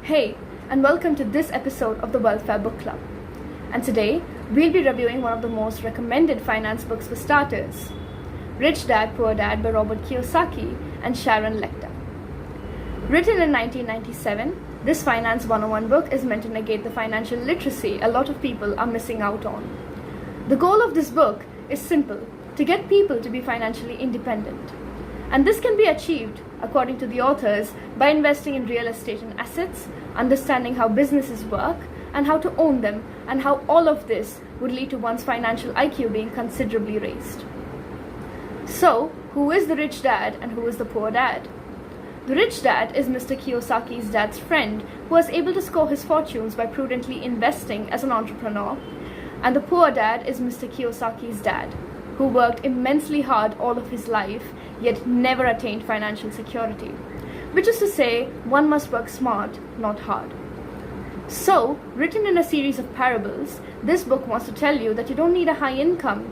Hey, and welcome to this episode of the Wealthfare Book Club. And today, we'll be reviewing one of the most recommended finance books for starters, Rich Dad, Poor Dad by Robert Kiyosaki and Sharon Lechter. Written in 1997, this Finance 101 book is meant to negate the financial literacy a lot of people are missing out on. The goal of this book is simple, to get people to be financially independent. And this can be achieved, according to the authors, by investing in real estate and assets, understanding how businesses work and how to own them, and how all of this would lead to one's financial IQ being considerably raised. So, who is the rich dad and who is the poor dad? The rich dad is Mr. Kiyosaki's dad's friend who was able to score his fortunes by prudently investing as an entrepreneur, and the poor dad is Mr. Kiyosaki's dad, who worked immensely hard all of his life yet never attained financial security. Which is to say, one must work smart, not hard. So, written in a series of parables, this book wants to tell you that you don't need a high income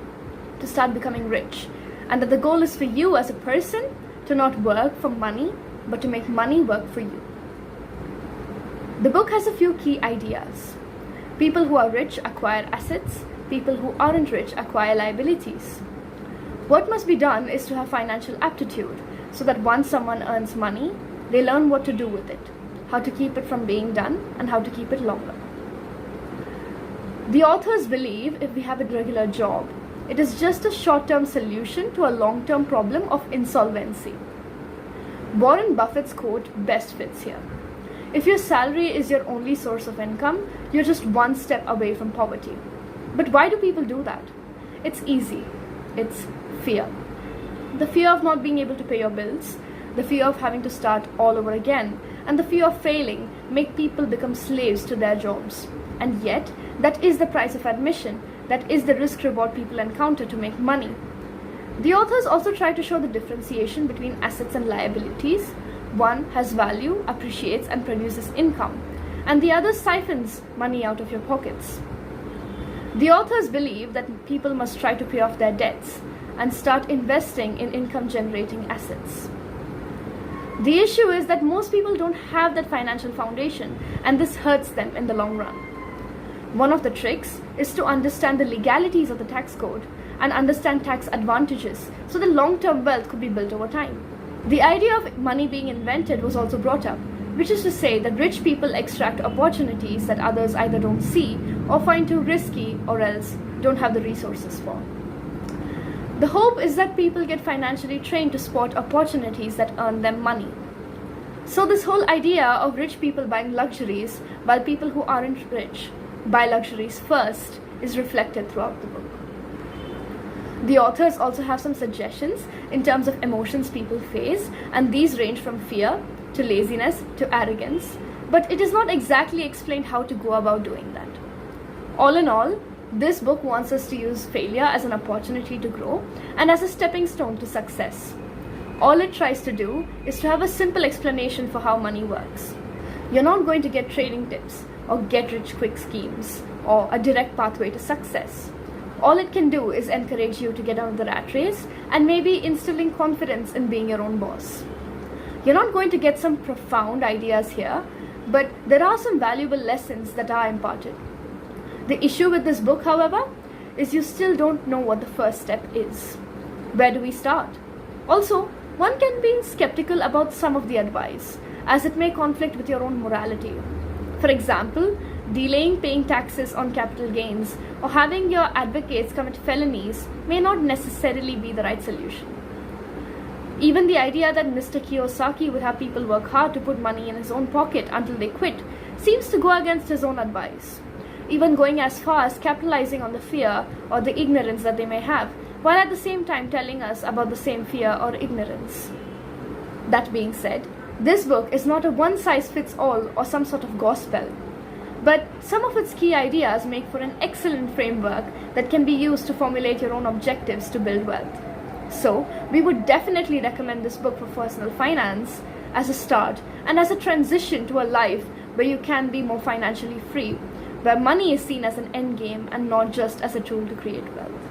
to start becoming rich, and that the goal is for you as a person to not work for money, but to make money work for you. The book has a few key ideas. People who are rich acquire assets, people who aren't rich acquire liabilities. What must be done is to have financial aptitude, so that once someone earns money, they learn what to do with it, how to keep it from being done, and how to keep it longer. The authors believe if we have a regular job, it is just a short-term solution to a long-term problem of insolvency. Warren Buffett's quote best fits here. If your salary is your only source of income, you're just one step away from poverty. But why do people do that? It's easy. It's fear. The fear of not being able to pay your bills, the fear of having to start all over again, and the fear of failing make people become slaves to their jobs. And yet, that is the price of admission. That is the risk-reward people encounter to make money. The authors also try to show the differentiation between assets and liabilities. One has value, appreciates, and produces income, and the other siphons money out of your pockets. The authors believe that people must try to pay off their debts and start investing in income-generating assets. The issue is that most people don't have that financial foundation, and this hurts them in the long run. One of the tricks is to understand the legalities of the tax code and understand tax advantages so that long-term wealth could be built over time. The idea of money being invented was also brought up, which is to say that rich people extract opportunities that others either don't see or find too risky or else don't have the resources for. The hope is that people get financially trained to spot opportunities that earn them money. So this whole idea of rich people buying luxuries while people who aren't rich buy luxuries first is reflected throughout the book. The authors also have some suggestions in terms of emotions people face, and these range from fear to laziness to arrogance, but it is not exactly explained how to go about doing that. All in all, this book wants us to use failure as an opportunity to grow and as a stepping stone to success. All it tries to do is to have a simple explanation for how money works. You're not going to get trading tips or get-rich-quick schemes or a direct pathway to success. All it can do is encourage you to get out of the rat race and maybe instilling confidence in being your own boss. You're not going to get some profound ideas here, but there are some valuable lessons that are imparted. The issue with this book, however, is you still don't know what the first step is. Where do we start? Also, one can be skeptical about some of the advice, as it may conflict with your own morality. For example, delaying paying taxes on capital gains or having your advocates commit felonies may not necessarily be the right solution. Even the idea that Mr. Kiyosaki would have people work hard to put money in his own pocket until they quit seems to go against his own advice, even going as far as capitalizing on the fear or the ignorance that they may have, while at the same time telling us about the same fear or ignorance. That being said, this book is not a one-size-fits-all or some sort of gospel, but some of its key ideas make for an excellent framework that can be used to formulate your own objectives to build wealth. So, we would definitely recommend this book for personal finance as a start and as a transition to a life where you can be more financially free, where money is seen as an end game and not just as a tool to create wealth.